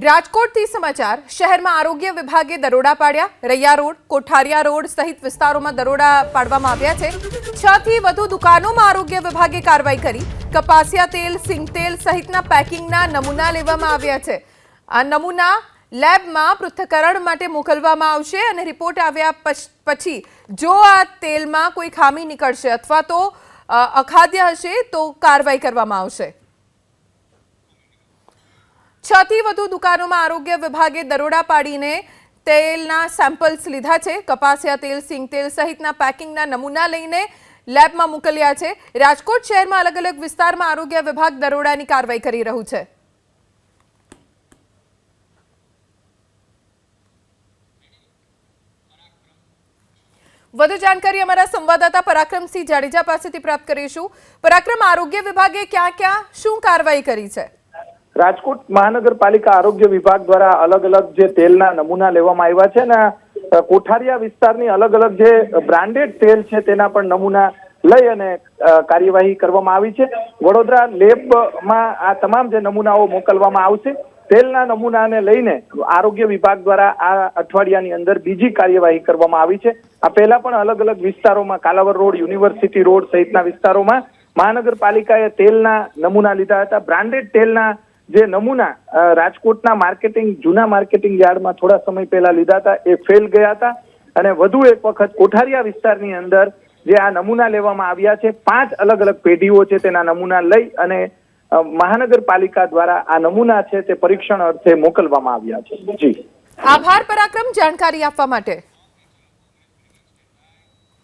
રાજકોટથી સમાચાર શહેરમાં આરોગ્ય વિભાગે દરોડા પાડ્યા। રૈયા રોડ, કોઠારિયા રોડ સહિત વિસ્તારોમાં દરોડા પાડવામાં આવ્યા છે। 6 થી વધુ દુકાનોમાં આરોગ્ય વિભાગે કાર્યવાહી કરી। કપાસિયા તેલ, સિંગ તેલ સહિતના પેકિંગના નમૂના લેવામાં આવ્યા છે। આ નમૂના લેબમાં પૃથ્થકરણ માટે મોકલવામાં આવશે અને રિપોર્ટ આવ્યા પછી જો આ તેલમાં કોઈ ખામી નીકળશે અથવા તો અખાદ્ય હશે તો કાર્યવાહી કરવામાં આવશે। 6 થી વધુ દુકાનોમાં આરોગ્ય વિભાગે દરોડા પાડીને તેલના સેમ્પલ્સ લીધા છે। કપાસિયા તેલ, સિંગ તેલ સહિતના પેકિંગના નમૂના લઈને લેબમાં મોકલ્યા છે। રાજકોટ શહેરમાં અલગ અલગ વિસ્તારમાં આરોગ્ય વિભાગ દરોડાની કાર્યવાહી કરી રહ્યું છે। વધુ જાણકારી અમારા સંવાદદાતા પરાક્રમસિંહ જાડેજા પાસેથી પ્રાપ્ત કરીશું। પરાક્રમ, આરોગ્ય વિભાગે ક્યાં શું કાર્યવાહી કરી છે? રાજકોટ મહાનગરપાલિકા આરોગ્ય વિભાગ દ્વારા અલગ અલગ જે તેલના નમૂના લેવામાં આવ્યા છે ને કોઠારિયા વિસ્તારની અલગ અલગ જે બ્રાન્ડેડ તેલ છે તેના પણ નમૂના લઈ અને કાર્યવાહી કરવામાં આવી છે। વડોદરા લેબમાં આ તમામ જે નમૂનાઓ મોકલવામાં આવશે। તેલના નમૂનાને લઈને આરોગ્ય વિભાગ દ્વારા આ અઠવાડિયાની અંદર બીજી કાર્યવાહી કરવામાં આવી છે। આ પહેલા પણ અલગ અલગ વિસ્તારોમાં કાલાવર રોડ, યુનિવર્સિટી રોડ સહિતના વિસ્તારોમાં મહાનગરપાલિકાએ તેલના નમૂના લીધા હતા। બ્રાન્ડેડ તેલના જે નમૂના રાજકોટના માર્કેટિંગ જૂના માર્કેટિંગ યાર્ડમાં થોડા સમય પહેલા લીધા હતા એ ફેલ ગયા હતા અને વધુ એક વખત કોઠારિયા વિસ્તારની અંદર જે આ નમૂના લેવામાં આવ્યા છે 5 અલગ અલગ પેઢીઓ છે તેના નમૂના લઈ અને મહાનગરપાલિકા દ્વારા આ નમૂના છે તે પરીક્ષણ અર્થે મોકલવામાં આવ્યા છે। જી આભાર પરાક્રમ, જાણકારી આપવા માટે।